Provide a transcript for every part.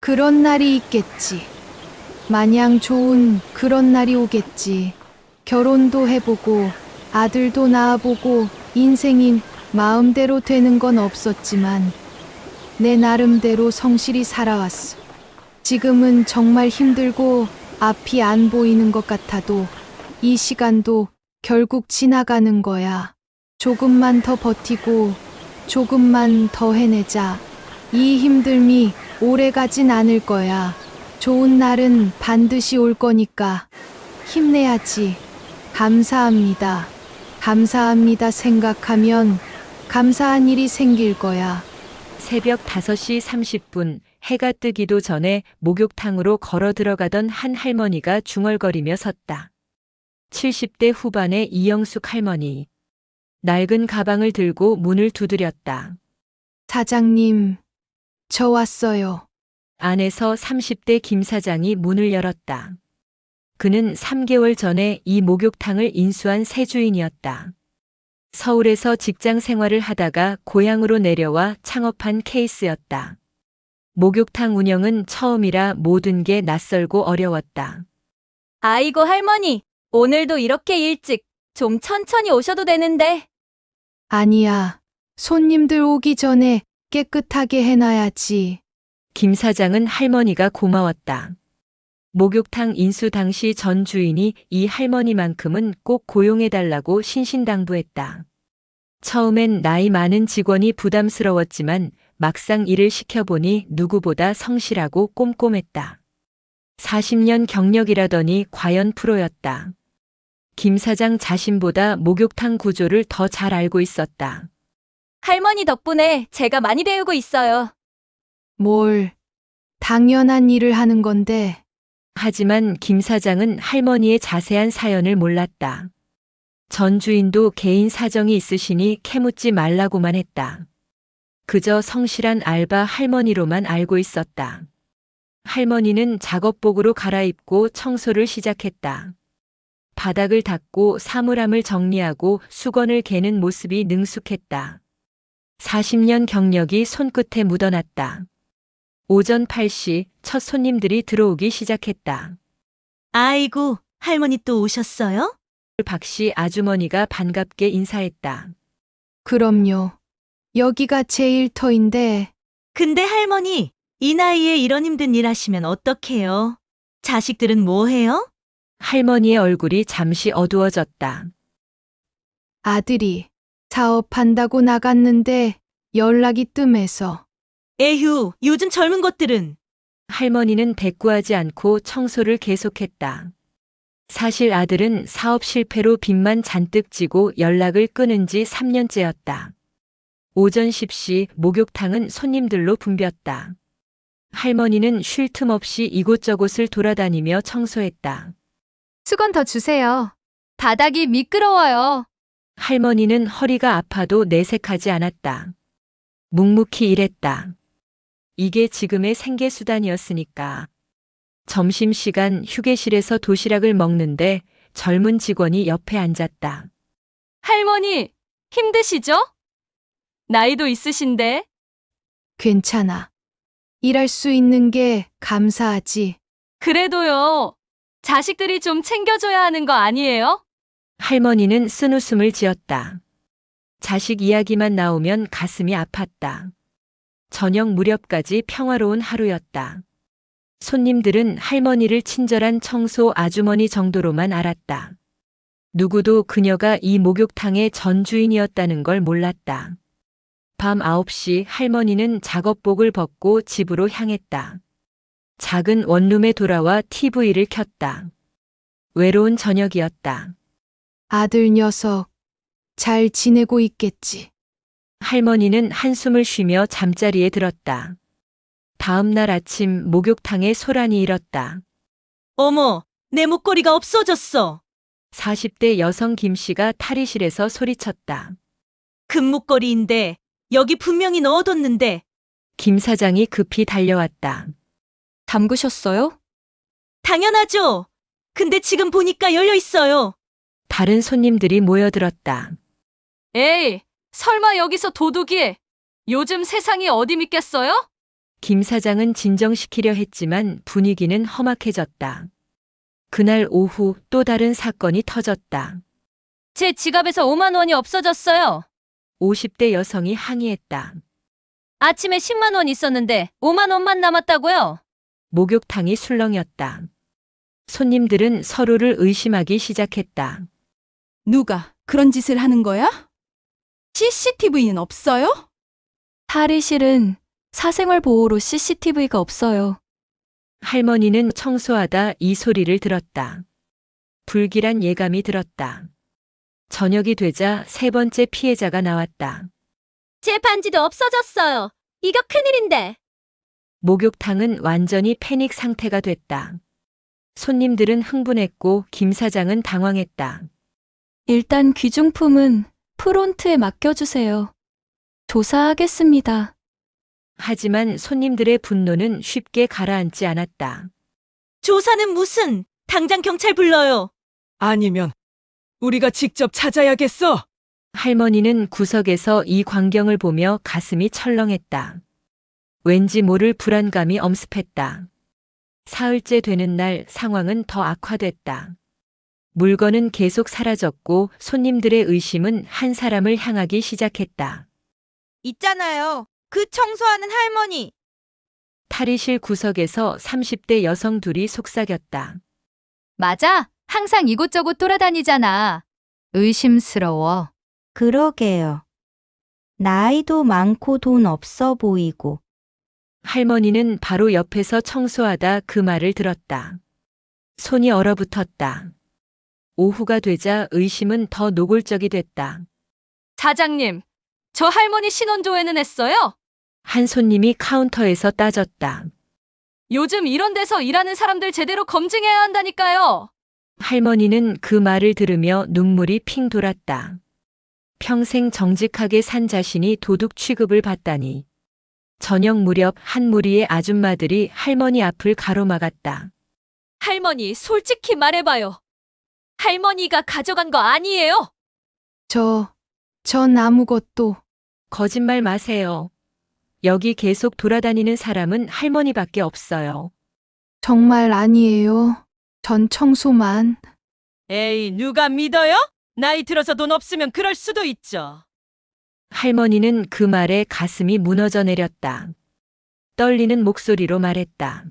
그런 날이 있겠지. 마냥 좋은 그런 날이 오겠지. 결혼도 해보고 아들도 낳아보고 인생이 마음대로 되는 건 없었지만 내 나름대로 성실히 살아왔어. 지금은 정말 힘들고 앞이 안 보이는 것 같아도 이 시간도 결국 지나가는 거야. 조금만 더 버티고 조금만 더 해내자. 이 힘듦이 오래 가진 않을 거야. 좋은 날은 반드시 올 거니까 힘내야지. 감사합니다. 감사합니다 생각하면 감사한 일이 생길 거야. 새벽 5시 30분 해가 뜨기도 전에 목욕탕으로 걸어 들어가던 한 할머니가 중얼거리며 섰다. 70대 후반의 이영숙 할머니. 낡은 가방을 들고 문을 두드렸다. 사장님, 저 왔어요. 안에서 30대 김 사장이 문을 열었다. 그는 3개월 전에 이 목욕탕을 인수한 새 주인이었다. 서울에서 직장 생활을 하다가 고향으로 내려와 창업한 케이스였다. 목욕탕 운영은 처음이라 모든 게 낯설고 어려웠다. 아이고 할머니, 오늘도 이렇게 일찍 좀 천천히 오셔도 되는데. 아니야. 손님들 오기 전에 깨끗하게 해놔야지. 김 사장은 할머니가 고마웠다. 목욕탕 인수 당시 전 주인이 이 할머니만큼은 꼭 고용해달라고 신신당부했다. 처음엔 나이 많은 직원이 부담스러웠지만 막상 일을 시켜보니 누구보다 성실하고 꼼꼼했다. 40년 경력이라더니 과연 프로였다. 김 사장 자신보다 목욕탕 구조를 더 잘 알고 있었다. 할머니 덕분에 제가 많이 배우고 있어요. 뭘, 당연한 일을 하는 건데. 하지만 김 사장은 할머니의 자세한 사연을 몰랐다. 전 주인도 개인 사정이 있으시니 캐묻지 말라고만 했다. 그저 성실한 알바 할머니로만 알고 있었다. 할머니는 작업복으로 갈아입고 청소를 시작했다. 바닥을 닦고 사물함을 정리하고 수건을 개는 모습이 능숙했다. 40년 경력이 손끝에 묻어났다. 오전 8시 첫 손님들이 들어오기 시작했다. 아이고, 할머니 또 오셨어요? 박씨 아주머니가 반갑게 인사했다. 그럼요. 여기가 제 일터인데. 근데 할머니, 이 나이에 이런 힘든 일 하시면 어떡해요? 자식들은 뭐 해요? 할머니의 얼굴이 잠시 어두워졌다. 아들이 사업한다고 나갔는데 연락이 뜸해서. 에휴, 요즘 젊은 것들은. 할머니는 대꾸하지 않고 청소를 계속했다. 사실 아들은 사업 실패로 빚만 잔뜩 지고 연락을 끊은 지 3년째였다. 오전 10시 목욕탕은 손님들로 붐볐다. 할머니는 쉴 틈 없이 이곳저곳을 돌아다니며 청소했다. 수건 더 주세요. 바닥이 미끄러워요. 할머니는 허리가 아파도 내색하지 않았다. 묵묵히 일했다. 이게 지금의 생계수단이었으니까. 점심시간 휴게실에서 도시락을 먹는데 젊은 직원이 옆에 앉았다. 할머니, 힘드시죠? 나이도 있으신데. 괜찮아. 일할 수 있는 게 감사하지. 그래도요. 자식들이 좀 챙겨줘야 하는 거 아니에요? 할머니는 쓴웃음을 지었다. 자식 이야기만 나오면 가슴이 아팠다. 저녁 무렵까지 평화로운 하루였다. 손님들은 할머니를 친절한 청소 아주머니 정도로만 알았다. 누구도 그녀가 이 목욕탕의 전 주인이었다는 걸 몰랐다. 밤 9시 할머니는 작업복을 벗고 집으로 향했다. 작은 원룸에 돌아와 TV를 켰다. 외로운 저녁이었다. 아들 녀석, 잘 지내고 있겠지. 할머니는 한숨을 쉬며 잠자리에 들었다. 다음 날 아침 목욕탕에 소란이 일었다. 어머, 내 목걸이가 없어졌어. 40대 여성 김 씨가 탈의실에서 소리쳤다. 금목걸이인데 여기 분명히 넣어뒀는데. 김 사장이 급히 달려왔다. 담그셨어요? 당연하죠. 근데 지금 보니까 열려 있어요. 다른 손님들이 모여들었다. 에이, 설마 여기서 도둑이? 요즘 세상이 어디 믿겠어요? 김 사장은 진정시키려 했지만 분위기는 험악해졌다. 그날 오후 또 다른 사건이 터졌다. 제 지갑에서 5만 원이 없어졌어요. 50대 여성이 항의했다. 아침에 10만 원 있었는데 5만 원만 남았다고요? 목욕탕이 술렁였다. 손님들은 서로를 의심하기 시작했다. 누가 그런 짓을 하는 거야? CCTV는 없어요? 탈의실은 사생활 보호로 CCTV가 없어요. 할머니는 청소하다 이 소리를 들었다. 불길한 예감이 들었다. 저녁이 되자 세 번째 피해자가 나왔다. 제 반지도 없어졌어요. 이거 큰일인데. 목욕탕은 완전히 패닉 상태가 됐다. 손님들은 흥분했고 김 사장은 당황했다. 일단 귀중품은 프론트에 맡겨주세요. 조사하겠습니다. 하지만 손님들의 분노는 쉽게 가라앉지 않았다. 조사는 무슨? 당장 경찰 불러요. 아니면 우리가 직접 찾아야겠어. 할머니는 구석에서 이 광경을 보며 가슴이 철렁했다. 왠지 모를 불안감이 엄습했다. 사흘째 되는 날 상황은 더 악화됐다. 물건은 계속 사라졌고 손님들의 의심은 한 사람을 향하기 시작했다. 있잖아요. 그 청소하는 할머니. 탈의실 구석에서 30대 여성 둘이 속삭였다. 맞아. 항상 이곳저곳 돌아다니잖아. 의심스러워. 그러게요. 나이도 많고 돈 없어 보이고. 할머니는 바로 옆에서 청소하다 그 말을 들었다. 손이 얼어붙었다. 오후가 되자 의심은 더 노골적이 됐다. 사장님, 저 할머니 신원조회는 했어요? 한 손님이 카운터에서 따졌다. 요즘 이런 데서 일하는 사람들 제대로 검증해야 한다니까요. 할머니는 그 말을 들으며 눈물이 핑 돌았다. 평생 정직하게 산 자신이 도둑 취급을 받다니. 저녁 무렵 한 무리의 아줌마들이 할머니 앞을 가로막았다. 할머니, 솔직히 말해봐요. 할머니가 가져간 거 아니에요? 전 아무것도. 거짓말 마세요. 여기 계속 돌아다니는 사람은 할머니밖에 없어요. 정말 아니에요. 전 청소만. 에이, 누가 믿어요? 나이 들어서 돈 없으면 그럴 수도 있죠. 할머니는 그 말에 가슴이 무너져 내렸다. 떨리는 목소리로 말했다.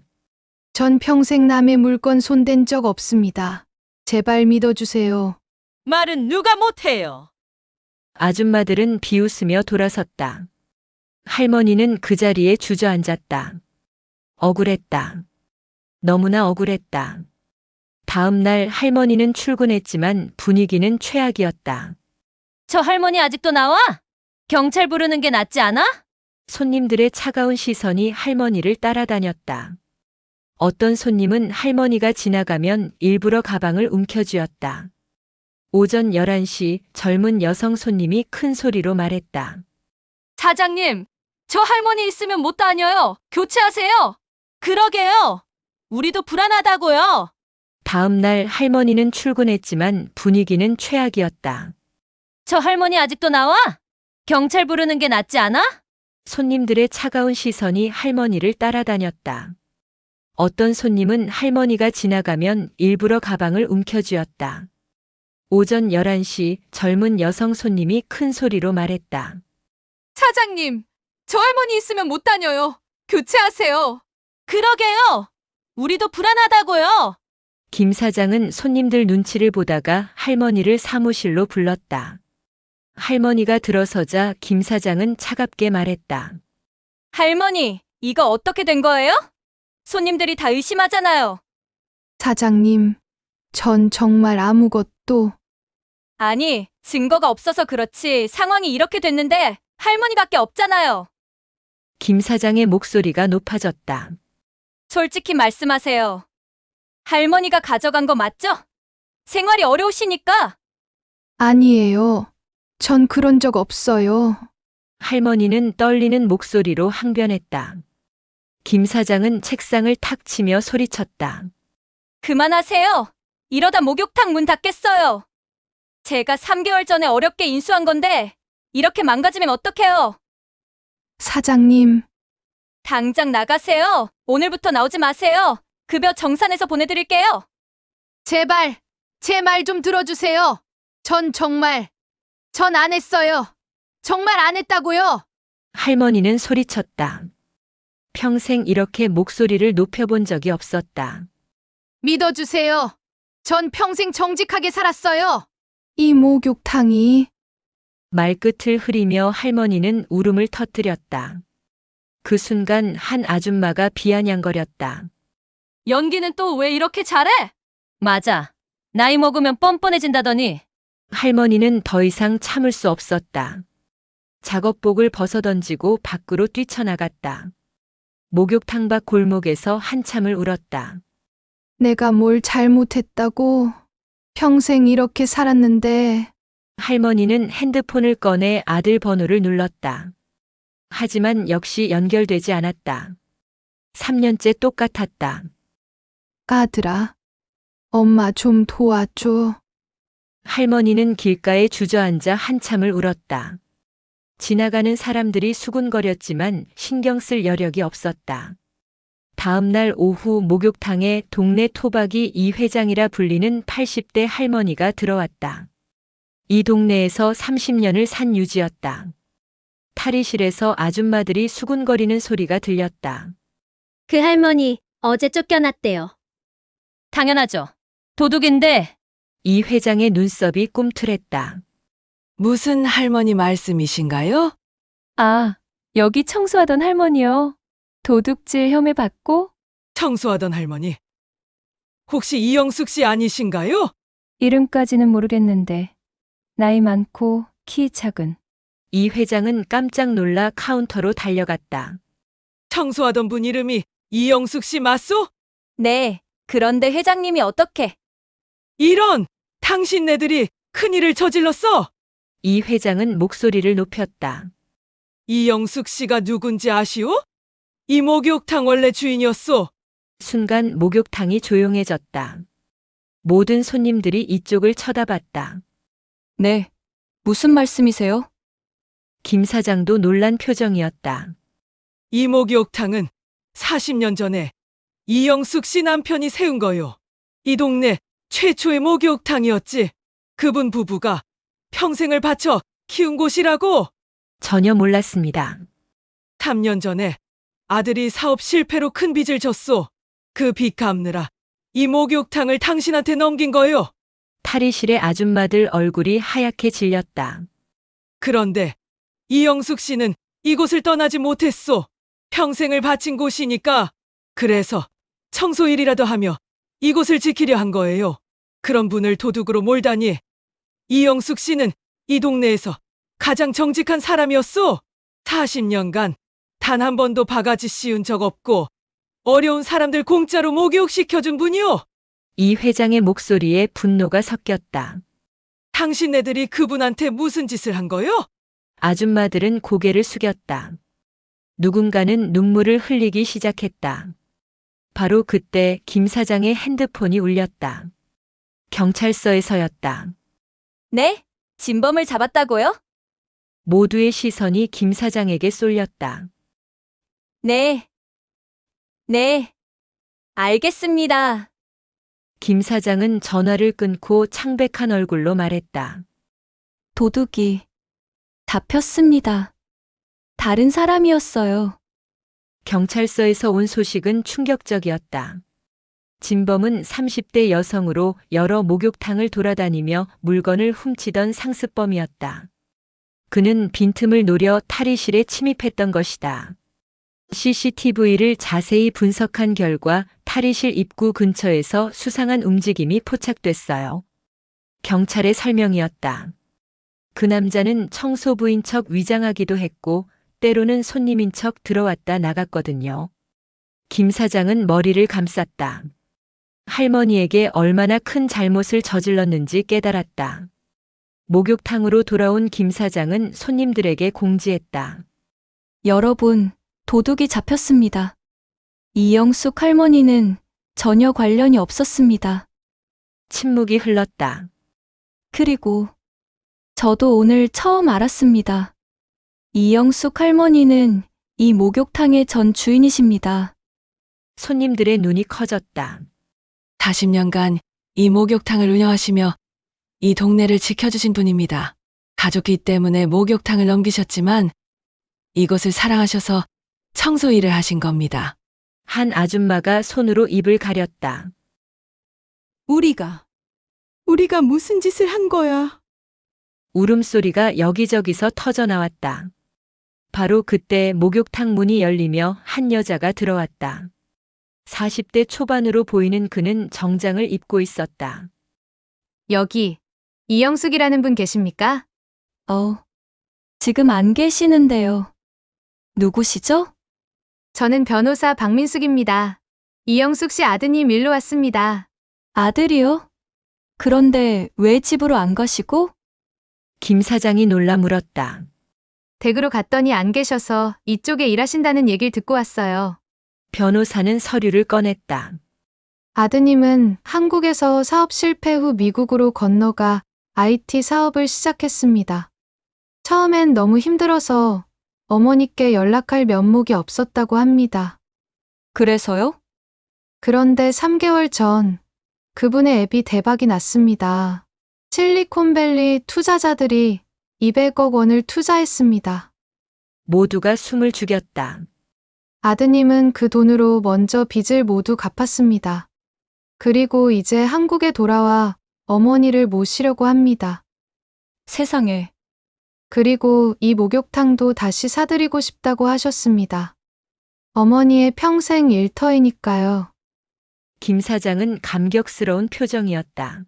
전 평생 남의 물건 손댄 적 없습니다. 제발 믿어주세요. 말은 누가 못해요. 아줌마들은 비웃으며 돌아섰다. 할머니는 그 자리에 주저앉았다. 억울했다. 너무나 억울했다. 다음 날 할머니는 출근했지만 분위기는 최악이었다. 저 할머니 아직도 나와? 경찰 부르는 게 낫지 않아? 손님들의 차가운 시선이 할머니를 따라다녔다. 어떤 손님은 할머니가 지나가면 일부러 가방을 움켜쥐었다. 오전 11시 젊은 여성 손님이 큰 소리로 말했다. 사장님, 저 할머니 있으면 못 다녀요. 교체하세요. 그러게요. 우리도 불안하다고요. 다음 날 할머니는 출근했지만 분위기는 최악이었다. 저 할머니 아직도 나와? 경찰 부르는 게 낫지 않아? 손님들의 차가운 시선이 할머니를 따라다녔다. 어떤 손님은 할머니가 지나가면 일부러 가방을 움켜쥐었다. 오전 11시 젊은 여성 손님이 큰 소리로 말했다. 사장님, 저 할머니 있으면 못 다녀요. 교체하세요. 그러게요. 우리도 불안하다고요. 김 사장은 손님들 눈치를 보다가 할머니를 사무실로 불렀다. 할머니가 들어서자 김 사장은 차갑게 말했다. 할머니, 이거 어떻게 된 거예요? 손님들이 다 의심하잖아요. 사장님, 전 정말 아무것도. 아니, 증거가 없어서 그렇지 상황이 이렇게 됐는데 할머니밖에 없잖아요. 김 사장의 목소리가 높아졌다. 솔직히 말씀하세요. 할머니가 가져간 거 맞죠? 생활이 어려우시니까. 아니에요. 전 그런 적 없어요. 할머니는 떨리는 목소리로 항변했다. 김 사장은 책상을 탁 치며 소리쳤다. 그만하세요. 이러다 목욕탕 문 닫겠어요. 제가 3개월 전에 어렵게 인수한 건데 이렇게 망가지면 어떡해요? 사장님, 당장 나가세요. 오늘부터 나오지 마세요. 급여 정산해서 보내드릴게요. 제발, 제 말 좀 들어주세요. 전 안 했어요. 정말 안 했다고요. 할머니는 소리쳤다. 평생 이렇게 목소리를 높여본 적이 없었다. 믿어주세요. 전 평생 정직하게 살았어요. 이 목욕탕이 말끝을 흐리며 할머니는 울음을 터뜨렸다. 그 순간 한 아줌마가 비아냥거렸다. 연기는 또 왜 이렇게 잘해? 맞아. 나이 먹으면 뻔뻔해진다더니. 할머니는 더 이상 참을 수 없었다. 작업복을 벗어던지고 밖으로 뛰쳐나갔다. 목욕탕 밖 골목에서 한참을 울었다. 내가 뭘 잘못했다고 평생 이렇게 살았는데 할머니는 핸드폰을 꺼내 아들 번호를 눌렀다. 하지만 역시 연결되지 않았다. 3년째 똑같았다. 아들아, 엄마 좀 도와줘. 할머니는 길가에 주저앉아 한참을 울었다. 지나가는 사람들이 수군거렸지만 신경 쓸 여력이 없었다. 다음 날 오후 목욕탕에 동네 토박이 이 회장이라 불리는 80대 할머니가 들어왔다. 이 동네에서 30년을 산 유지였다. 탈의실에서 아줌마들이 수군거리는 소리가 들렸다. 그 할머니 어제 쫓겨났대요. 당연하죠. 도둑인데. 이 회장의 눈썹이 꿈틀했다. 무슨 할머니 말씀이신가요? 아, 여기 청소하던 할머니요. 도둑질 혐의 받고 청소하던 할머니. 혹시 이영숙 씨 아니신가요? 이름까지는 모르겠는데 나이 많고 키 작은. 이 회장은 깜짝 놀라 카운터로 달려갔다. 청소하던 분 이름이 이영숙 씨 맞소? 네, 그런데 회장님이 어떻게? 이런! 당신네들이 큰일을 저질렀어! 이 회장은 목소리를 높였다. 이영숙 씨가 누군지 아시오? 이 목욕탕 원래 주인이었소. 순간 목욕탕이 조용해졌다. 모든 손님들이 이쪽을 쳐다봤다. 네, 무슨 말씀이세요? 김 사장도 놀란 표정이었다. 이 목욕탕은 40년 전에 이영숙 씨 남편이 세운 거요. 이 동네 최초의 목욕탕이었지. 그분 부부가 평생을 바쳐 키운 곳이라고. 전혀 몰랐습니다. 3년 전에 아들이 사업 실패로 큰 빚을 졌소. 그 빚 갚느라 이 목욕탕을 당신한테 넘긴 거요. 탈의실의 아줌마들 얼굴이 하얗게 질렸다. 그런데 이영숙 씨는 이곳을 떠나지 못했소. 평생을 바친 곳이니까. 그래서 청소일이라도 하며 이곳을 지키려 한 거예요. 그런 분을 도둑으로 몰다니. 이영숙 씨는 이 동네에서 가장 정직한 사람이었소. 40년간 단 한 번도 바가지 씌운 적 없고 어려운 사람들 공짜로 목욕시켜준 분이요. 이 회장의 목소리에 분노가 섞였다. 당신네들이 그분한테 무슨 짓을 한 거요? 아줌마들은 고개를 숙였다. 누군가는 눈물을 흘리기 시작했다. 바로 그때 김 사장의 핸드폰이 울렸다. 경찰서에서였다. 네? 진범을 잡았다고요? 모두의 시선이 김 사장에게 쏠렸다. 네. 네. 알겠습니다. 김 사장은 전화를 끊고 창백한 얼굴로 말했다. 도둑이 잡혔습니다. 다른 사람이었어요. 경찰서에서 온 소식은 충격적이었다. 진범은 30대 여성으로 여러 목욕탕을 돌아다니며 물건을 훔치던 상습범이었다. 그는 빈틈을 노려 탈의실에 침입했던 것이다. CCTV를 자세히 분석한 결과 탈의실 입구 근처에서 수상한 움직임이 포착됐어요. 경찰의 설명이었다. 그 남자는 청소부인 척 위장하기도 했고 때로는 손님인 척 들어왔다 나갔거든요. 김 사장은 머리를 감쌌다. 할머니에게 얼마나 큰 잘못을 저질렀는지 깨달았다. 목욕탕으로 돌아온 김 사장은 손님들에게 공지했다. 여러분, 도둑이 잡혔습니다. 이영숙 할머니는 전혀 관련이 없었습니다. 침묵이 흘렀다. 그리고 저도 오늘 처음 알았습니다. 이영숙 할머니는 이 목욕탕의 전 주인이십니다. 손님들의 눈이 커졌다. 40년간 이 목욕탕을 운영하시며 이 동네를 지켜주신 분입니다. 가족이 때문에 목욕탕을 넘기셨지만 이곳을 사랑하셔서 청소 일을 하신 겁니다. 한 아줌마가 손으로 입을 가렸다. 우리가 무슨 짓을 한 거야? 울음소리가 여기저기서 터져 나왔다. 바로 그때 목욕탕 문이 열리며 한 여자가 들어왔다. 40대 초반으로 보이는 그는 정장을 입고 있었다. 여기 이영숙이라는 분 계십니까? 지금 안 계시는데요. 누구시죠? 저는 변호사 박민숙입니다. 이영숙 씨 아드님 일로 왔습니다. 아들이요? 그런데 왜 집으로 안 가시고? 김 사장이 놀라 물었다. 댁으로 갔더니 안 계셔서 이쪽에 일하신다는 얘기를 듣고 왔어요. 변호사는 서류를 꺼냈다. 아드님은 한국에서 사업 실패 후 미국으로 건너가 IT 사업을 시작했습니다. 처음엔 너무 힘들어서 어머니께 연락할 면목이 없었다고 합니다. 그래서요? 그런데 3개월 전 그분의 앱이 대박이 났습니다. 실리콘밸리 투자자들이 200억 원을 투자했습니다. 모두가 숨을 죽였다. 아드님은 그 돈으로 먼저 빚을 모두 갚았습니다. 그리고 이제 한국에 돌아와 어머니를 모시려고 합니다. 세상에. 그리고 이 목욕탕도 다시 사드리고 싶다고 하셨습니다. 어머니의 평생 일터이니까요. 김 사장은 감격스러운 표정이었다.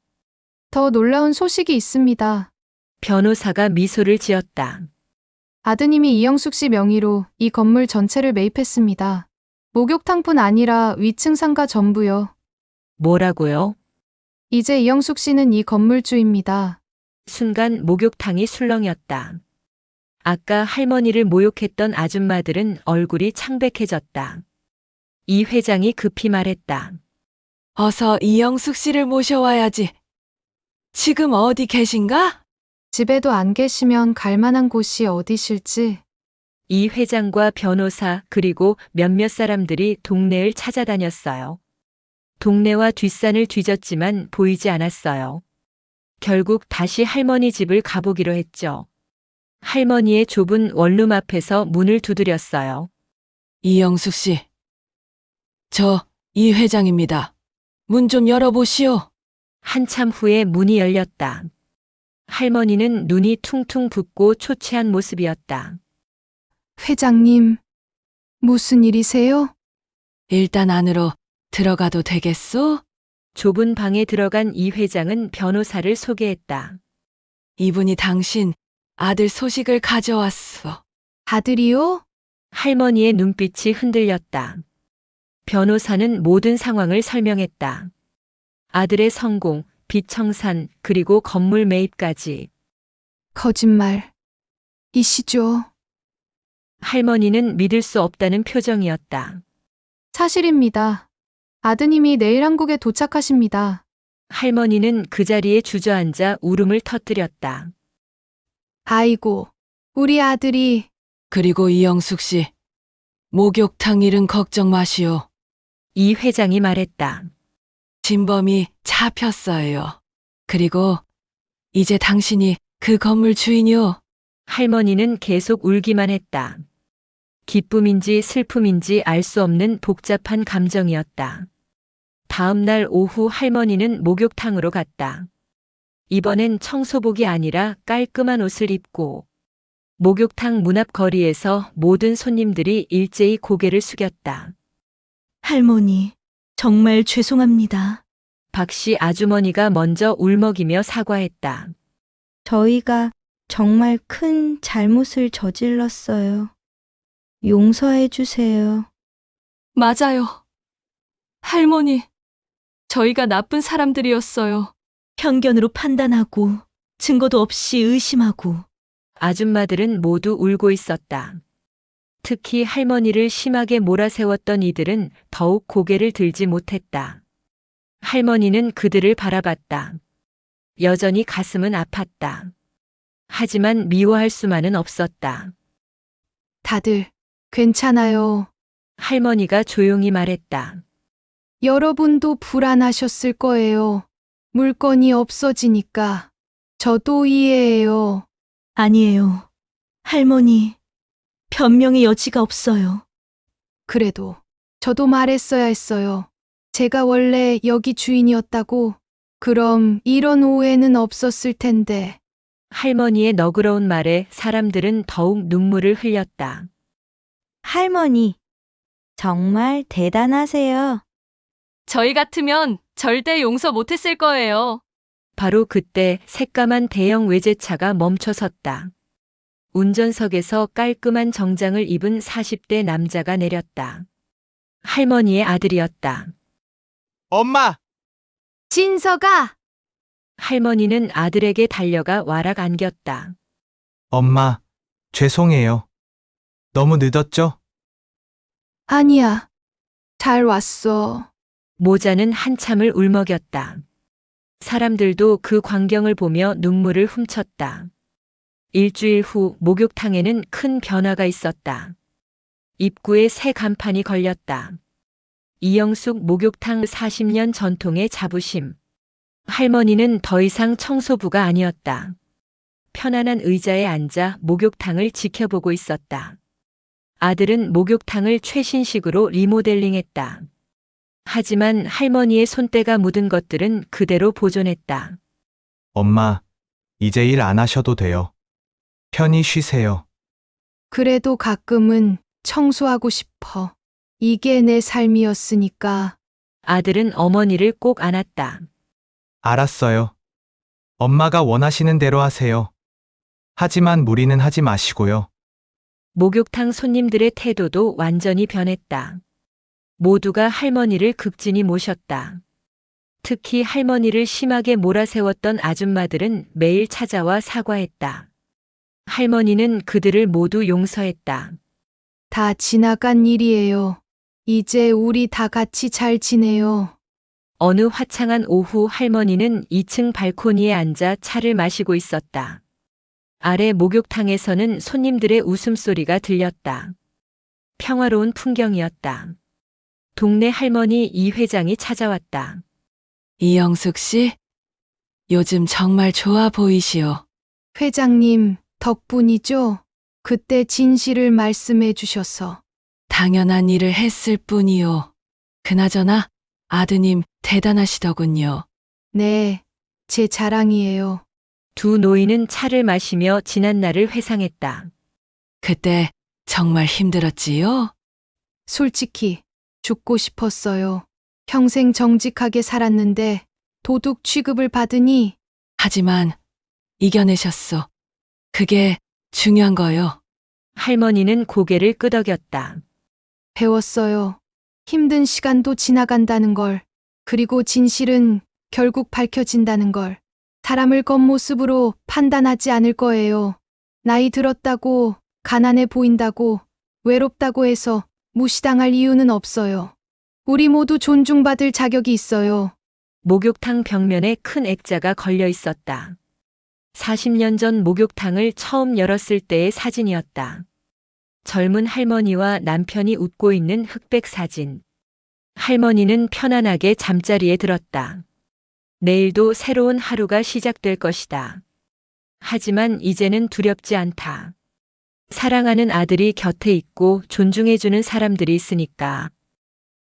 더 놀라운 소식이 있습니다. 변호사가 미소를 지었다. 아드님이 이영숙 씨 명의로 이 건물 전체를 매입했습니다. 목욕탕뿐 아니라 위층 상가 전부요. 뭐라고요? 이제 이영숙 씨는 이 건물주입니다. 순간 목욕탕이 술렁였다. 아까 할머니를 모욕했던 아줌마들은 얼굴이 창백해졌다. 이 회장이 급히 말했다. 어서 이영숙 씨를 모셔와야지. 지금 어디 계신가? 집에도 안 계시면 갈 만한 곳이 어디실지. 이 회장과 변호사 그리고 몇몇 사람들이 동네를 찾아다녔어요. 동네와 뒷산을 뒤졌지만 보이지 않았어요. 결국 다시 할머니 집을 가보기로 했죠. 할머니의 좁은 원룸 앞에서 문을 두드렸어요. 이영숙 씨. 저 이 회장입니다. 문 좀 열어보시오. 한참 후에 문이 열렸다. 할머니는 눈이 퉁퉁 붓고 초췌한 모습이었다. 회장님, 무슨 일이세요? 일단 안으로 들어가도 되겠소? 좁은 방에 들어간 이 회장은 변호사를 소개했다. 이분이 당신 아들 소식을 가져왔어. 아들이요? 할머니의 눈빛이 흔들렸다. 변호사는 모든 상황을 설명했다. 아들의 성공, 빚 청산, 그리고 건물 매입까지. 거짓말. 이시죠? 할머니는 믿을 수 없다는 표정이었다. 사실입니다. 아드님이 내일 한국에 도착하십니다. 할머니는 그 자리에 주저앉아 울음을 터뜨렸다. 아이고, 우리 아들이. 그리고 이영숙 씨. 목욕탕 일은 걱정 마시오. 이 회장이 말했다. 진범이 잡혔어요. 그리고 이제 당신이 그 건물 주인이오. 할머니는 계속 울기만 했다. 기쁨인지 슬픔인지 알 수 없는 복잡한 감정이었다. 다음 날 오후 할머니는 목욕탕으로 갔다. 이번엔 청소복이 아니라 깔끔한 옷을 입고 목욕탕 문 앞 거리에서 모든 손님들이 일제히 고개를 숙였다. 할머니, 정말 죄송합니다. 박씨 아주머니가 먼저 울먹이며 사과했다. 저희가 정말 큰 잘못을 저질렀어요. 용서해 주세요. 맞아요. 할머니, 저희가 나쁜 사람들이었어요. 편견으로 판단하고 증거도 없이 의심하고 아줌마들은 모두 울고 있었다. 특히 할머니를 심하게 몰아세웠던 이들은 더욱 고개를 들지 못했다. 할머니는 그들을 바라봤다. 여전히 가슴은 아팠다. 하지만 미워할 수만은 없었다. 다들 괜찮아요. 할머니가 조용히 말했다. 여러분도 불안하셨을 거예요. 물건이 없어지니까. 저도 이해해요. 아니에요. 할머니, 변명의 여지가 없어요. 그래도 저도 말했어야 했어요. 제가 원래 여기 주인이었다고. 그럼 이런 오해는 없었을 텐데. 할머니의 너그러운 말에 사람들은 더욱 눈물을 흘렸다. 할머니, 정말 대단하세요. 저희 같으면 절대 용서 못했을 거예요. 바로 그때 새까만 대형 외제차가 멈춰섰다. 운전석에서 깔끔한 정장을 입은 40대 남자가 내렸다. 할머니의 아들이었다. 엄마! 진서가! 할머니는 아들에게 달려가 와락 안겼다. 엄마, 죄송해요. 너무 늦었죠? 아니야. 잘 왔어. 모자는 한참을 울먹였다. 사람들도 그 광경을 보며 눈물을 훔쳤다. 일주일 후 목욕탕에는 큰 변화가 있었다. 입구에 새 간판이 걸렸다. 이영숙 목욕탕 40년 전통의 자부심. 할머니는 더 이상 청소부가 아니었다. 편안한 의자에 앉아 목욕탕을 지켜보고 있었다. 아들은 목욕탕을 최신식으로 리모델링했다. 하지만 할머니의 손때가 묻은 것들은 그대로 보존했다. 엄마, 이제 일 안 하셔도 돼요. 편히 쉬세요. 그래도 가끔은 청소하고 싶어. 이게 내 삶이었으니까. 아들은 어머니를 꼭 안았다. 알았어요. 엄마가 원하시는 대로 하세요. 하지만 무리는 하지 마시고요. 목욕탕 손님들의 태도도 완전히 변했다. 모두가 할머니를 극진히 모셨다. 특히 할머니를 심하게 몰아세웠던 아줌마들은 매일 찾아와 사과했다. 할머니는 그들을 모두 용서했다. 다 지나간 일이에요. 이제 우리 다 같이 잘 지내요. 어느 화창한 오후 할머니는 2층 발코니에 앉아 차를 마시고 있었다. 아래 목욕탕에서는 손님들의 웃음소리가 들렸다. 평화로운 풍경이었다. 동네 할머니 이 회장이 찾아왔다. 이영숙 씨, 요즘 정말 좋아 보이시오. 회장님, 덕분이죠? 그때 진실을 말씀해 주셔서. 당연한 일을 했을 뿐이요. 그나저나 아드님 대단하시더군요. 네, 제 자랑이에요. 두 노인은 차를 마시며 지난 날을 회상했다. 그때 정말 힘들었지요? 솔직히 죽고 싶었어요. 평생 정직하게 살았는데 도둑 취급을 받으니 하지만 이겨내셨소. 그게 중요한 거요. 할머니는 고개를 끄덕였다. 배웠어요. 힘든 시간도 지나간다는 걸. 그리고 진실은 결국 밝혀진다는 걸. 사람을 겉모습으로 판단하지 않을 거예요. 나이 들었다고, 가난해 보인다고, 외롭다고 해서 무시당할 이유는 없어요. 우리 모두 존중받을 자격이 있어요. 목욕탕 벽면에 큰 액자가 걸려 있었다. 40년 전 목욕탕을 처음 열었을 때의 사진이었다. 젊은 할머니와 남편이 웃고 있는 흑백 사진. 할머니는 편안하게 잠자리에 들었다. 내일도 새로운 하루가 시작될 것이다. 하지만 이제는 두렵지 않다. 사랑하는 아들이 곁에 있고 존중해주는 사람들이 있으니까.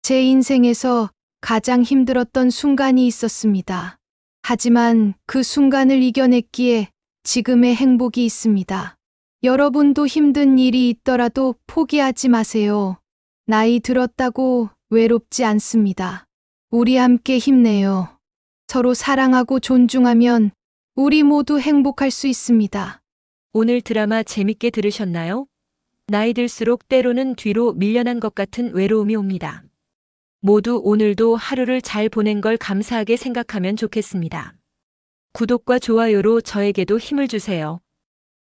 제 인생에서 가장 힘들었던 순간이 있었습니다. 하지만 그 순간을 이겨냈기에 지금의 행복이 있습니다. 여러분도 힘든 일이 있더라도 포기하지 마세요. 나이 들었다고 외롭지 않습니다. 우리 함께 힘내요. 서로 사랑하고 존중하면 우리 모두 행복할 수 있습니다. 오늘 드라마 재밌게 들으셨나요? 나이 들수록 때로는 뒤로 밀려난 것 같은 외로움이 옵니다. 모두 오늘도 하루를 잘 보낸 걸 감사하게 생각하면 좋겠습니다. 구독과 좋아요로 저에게도 힘을 주세요.